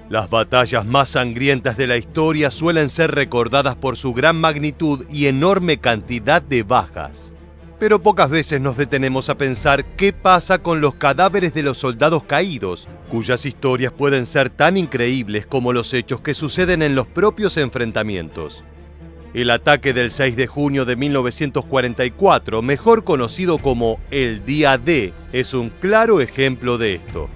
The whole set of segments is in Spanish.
Las batallas más sangrientas de la historia suelen ser recordadas por su gran magnitud y enorme cantidad de bajas. Pero pocas veces nos detenemos a pensar qué pasa con los cadáveres de los soldados caídos, cuyas historias pueden ser tan increíbles como los hechos que suceden en los propios enfrentamientos. El ataque del 6 de junio de 1944, mejor conocido como el Día D, es un claro ejemplo de esto.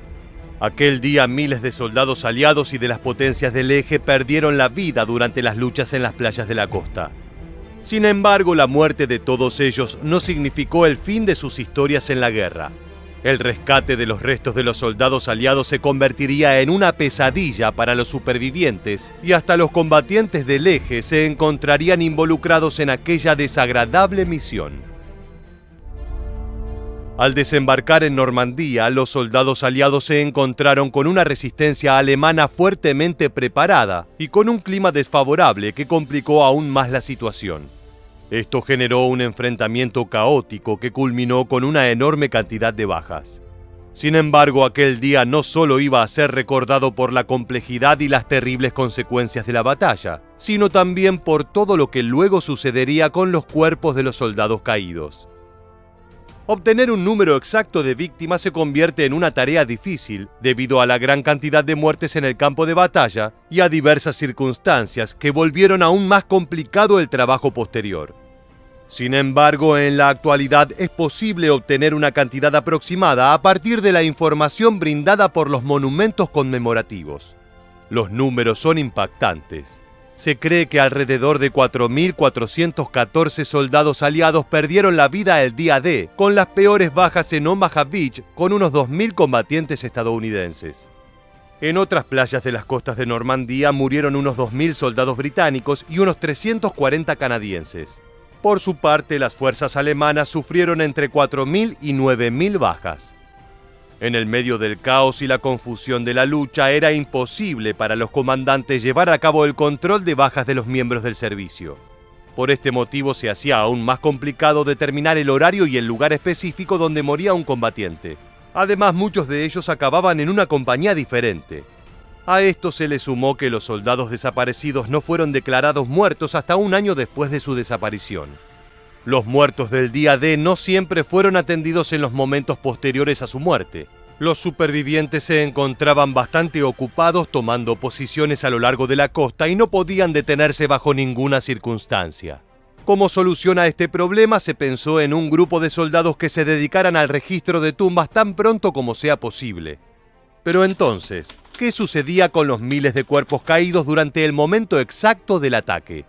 Aquel día miles de soldados aliados y de las potencias del eje perdieron la vida durante las luchas en las playas de la costa. Sin embargo, la muerte de todos ellos no significó el fin de sus historias en la guerra. El rescate de los restos de los soldados aliados se convertiría en una pesadilla para los supervivientes y hasta los combatientes del eje se encontrarían involucrados en aquella desagradable misión. Al desembarcar en Normandía, los soldados aliados se encontraron con una resistencia alemana fuertemente preparada y con un clima desfavorable que complicó aún más la situación. Esto generó un enfrentamiento caótico que culminó con una enorme cantidad de bajas. Sin embargo, aquel día no solo iba a ser recordado por la complejidad y las terribles consecuencias de la batalla, sino también por todo lo que luego sucedería con los cuerpos de los soldados caídos. Obtener un número exacto de víctimas se convierte en una tarea difícil debido a la gran cantidad de muertes en el campo de batalla y a diversas circunstancias que volvieron aún más complicado el trabajo posterior. Sin embargo, en la actualidad es posible obtener una cantidad aproximada a partir de la información brindada por los monumentos conmemorativos. Los números son impactantes. Se cree que alrededor de 4.414 soldados aliados perdieron la vida el día D, con las peores bajas en Omaha Beach, con unos 2.000 combatientes estadounidenses. En otras playas de las costas de Normandía murieron unos 2.000 soldados británicos y unos 340 canadienses. Por su parte, las fuerzas alemanas sufrieron entre 4.000 y 9.000 bajas. En el medio del caos y la confusión de la lucha, era imposible para los comandantes llevar a cabo el control de bajas de los miembros del servicio. Por este motivo se hacía aún más complicado determinar el horario y el lugar específico donde moría un combatiente. Además, muchos de ellos acababan en una compañía diferente. A esto se le sumó que los soldados desaparecidos no fueron declarados muertos hasta un año después de su desaparición. Los muertos del día D no siempre fueron atendidos en los momentos posteriores a su muerte. Los supervivientes se encontraban bastante ocupados tomando posiciones a lo largo de la costa y no podían detenerse bajo ninguna circunstancia. Como solución a este problema, se pensó en un grupo de soldados que se dedicaran al registro de tumbas tan pronto como sea posible. Pero entonces, ¿qué sucedía con los miles de cuerpos caídos durante el momento exacto del ataque?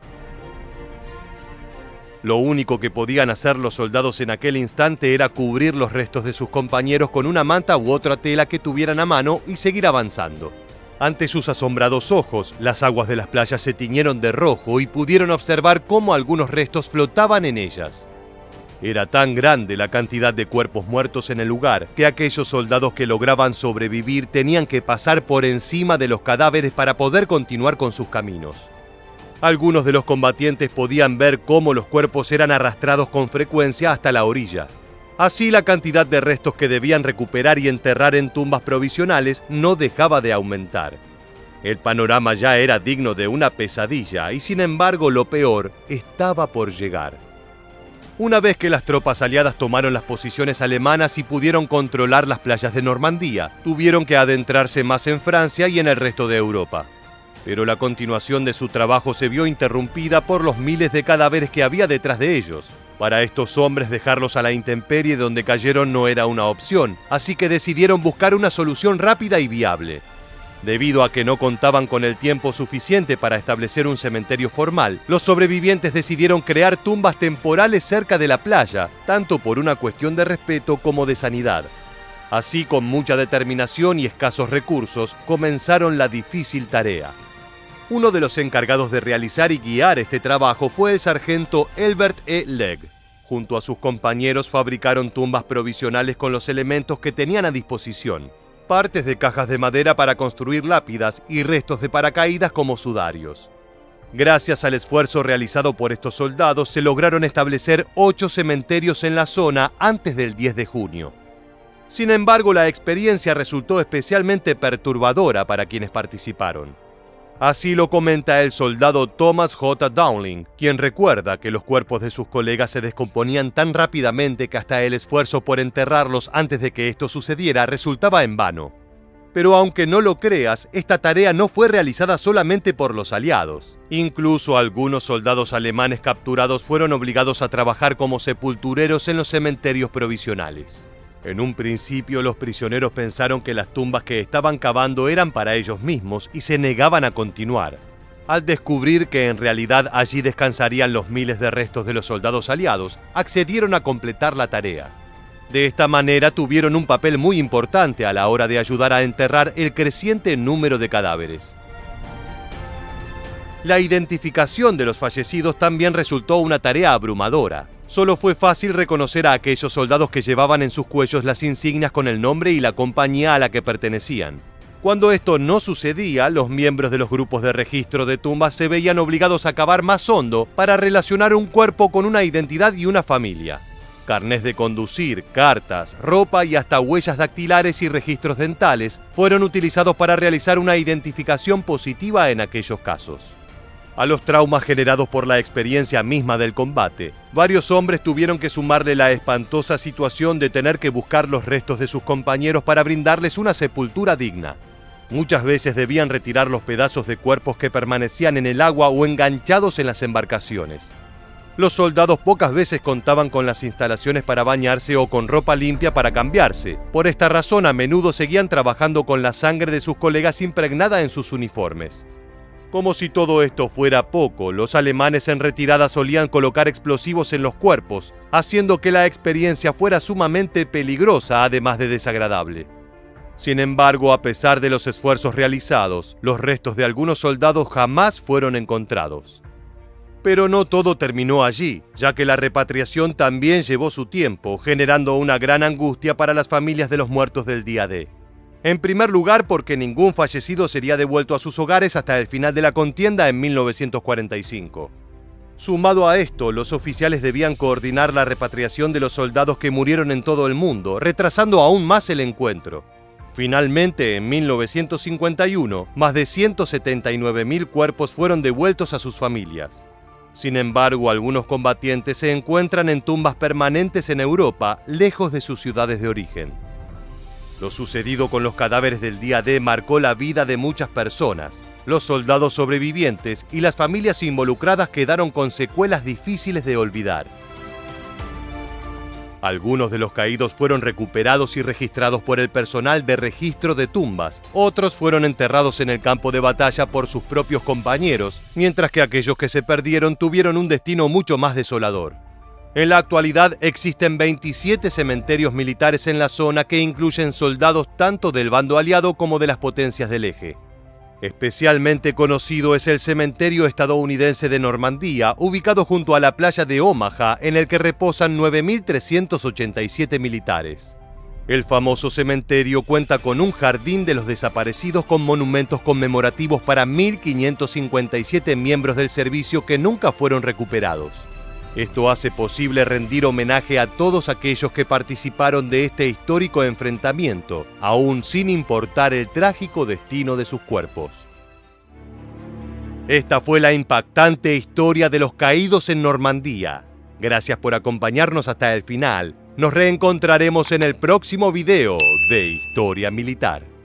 Lo único que podían hacer los soldados en aquel instante era cubrir los restos de sus compañeros con una manta u otra tela que tuvieran a mano y seguir avanzando. Ante sus asombrados ojos, las aguas de las playas se tiñeron de rojo y pudieron observar cómo algunos restos flotaban en ellas. Era tan grande la cantidad de cuerpos muertos en el lugar que aquellos soldados que lograban sobrevivir tenían que pasar por encima de los cadáveres para poder continuar con sus caminos. Algunos de los combatientes podían ver cómo los cuerpos eran arrastrados con frecuencia hasta la orilla. Así, la cantidad de restos que debían recuperar y enterrar en tumbas provisionales no dejaba de aumentar. El panorama ya era digno de una pesadilla y, sin embargo, lo peor estaba por llegar. Una vez que las tropas aliadas tomaron las posiciones alemanas y pudieron controlar las playas de Normandía, tuvieron que adentrarse más en Francia y en el resto de Europa. Pero la continuación de su trabajo se vio interrumpida por los miles de cadáveres que había detrás de ellos. Para estos hombres, dejarlos a la intemperie donde cayeron no era una opción, así que decidieron buscar una solución rápida y viable. Debido a que no contaban con el tiempo suficiente para establecer un cementerio formal, los sobrevivientes decidieron crear tumbas temporales cerca de la playa, tanto por una cuestión de respeto como de sanidad. Así, con mucha determinación y escasos recursos, comenzaron la difícil tarea. Uno de los encargados de realizar y guiar este trabajo fue el sargento Elbert E. Legg. Junto a sus compañeros fabricaron tumbas provisionales con los elementos que tenían a disposición: partes de cajas de madera para construir lápidas y restos de paracaídas como sudarios. Gracias al esfuerzo realizado por estos soldados, se lograron establecer 8 cementerios en la zona antes del 10 de junio. Sin embargo, la experiencia resultó especialmente perturbadora para quienes participaron. Así lo comenta el soldado Thomas J. Dowling, quien recuerda que los cuerpos de sus colegas se descomponían tan rápidamente que hasta el esfuerzo por enterrarlos antes de que esto sucediera resultaba en vano. Pero aunque no lo creas, esta tarea no fue realizada solamente por los aliados. Incluso algunos soldados alemanes capturados fueron obligados a trabajar como sepultureros en los cementerios provisionales. En un principio, los prisioneros pensaron que las tumbas que estaban cavando eran para ellos mismos y se negaban a continuar. Al descubrir que en realidad allí descansarían los miles de restos de los soldados aliados, accedieron a completar la tarea. De esta manera tuvieron un papel muy importante a la hora de ayudar a enterrar el creciente número de cadáveres. La identificación de los fallecidos también resultó una tarea abrumadora. Solo fue fácil reconocer a aquellos soldados que llevaban en sus cuellos las insignias con el nombre y la compañía a la que pertenecían. Cuando esto no sucedía, los miembros de los grupos de registro de tumbas se veían obligados a cavar más hondo para relacionar un cuerpo con una identidad y una familia. Carnés de conducir, cartas, ropa y hasta huellas dactilares y registros dentales fueron utilizados para realizar una identificación positiva en aquellos casos. A los traumas generados por la experiencia misma del combate, varios hombres tuvieron que sumarle la espantosa situación de tener que buscar los restos de sus compañeros para brindarles una sepultura digna. Muchas veces debían retirar los pedazos de cuerpos que permanecían en el agua o enganchados en las embarcaciones. Los soldados pocas veces contaban con las instalaciones para bañarse o con ropa limpia para cambiarse. Por esta razón, a menudo seguían trabajando con la sangre de sus colegas impregnada en sus uniformes. Como si todo esto fuera poco, los alemanes en retirada solían colocar explosivos en los cuerpos, haciendo que la experiencia fuera sumamente peligrosa, además de desagradable. Sin embargo, a pesar de los esfuerzos realizados, los restos de algunos soldados jamás fueron encontrados. Pero no todo terminó allí, ya que la repatriación también llevó su tiempo, generando una gran angustia para las familias de los muertos del día D. En primer lugar, porque ningún fallecido sería devuelto a sus hogares hasta el final de la contienda en 1945. Sumado a esto, los oficiales debían coordinar la repatriación de los soldados que murieron en todo el mundo, retrasando aún más el encuentro. Finalmente, en 1951, más de 179.000 cuerpos fueron devueltos a sus familias. Sin embargo, algunos combatientes se encuentran en tumbas permanentes en Europa, lejos de sus ciudades de origen. Lo sucedido con los cadáveres del día D marcó la vida de muchas personas. Los soldados sobrevivientes y las familias involucradas quedaron con secuelas difíciles de olvidar. Algunos de los caídos fueron recuperados y registrados por el personal de registro de tumbas. Otros fueron enterrados en el campo de batalla por sus propios compañeros, mientras que aquellos que se perdieron tuvieron un destino mucho más desolador. En la actualidad existen 27 cementerios militares en la zona que incluyen soldados tanto del bando aliado como de las potencias del eje. Especialmente conocido es el cementerio estadounidense de Normandía, ubicado junto a la playa de Omaha, en el que reposan 9.387 militares. El famoso cementerio cuenta con un jardín de los desaparecidos con monumentos conmemorativos para 1.557 miembros del servicio que nunca fueron recuperados. Esto hace posible rendir homenaje a todos aquellos que participaron de este histórico enfrentamiento, aún sin importar el trágico destino de sus cuerpos. Esta fue la impactante historia de los caídos en Normandía. Gracias por acompañarnos hasta el final. Nos reencontraremos en el próximo video de Historia Militar.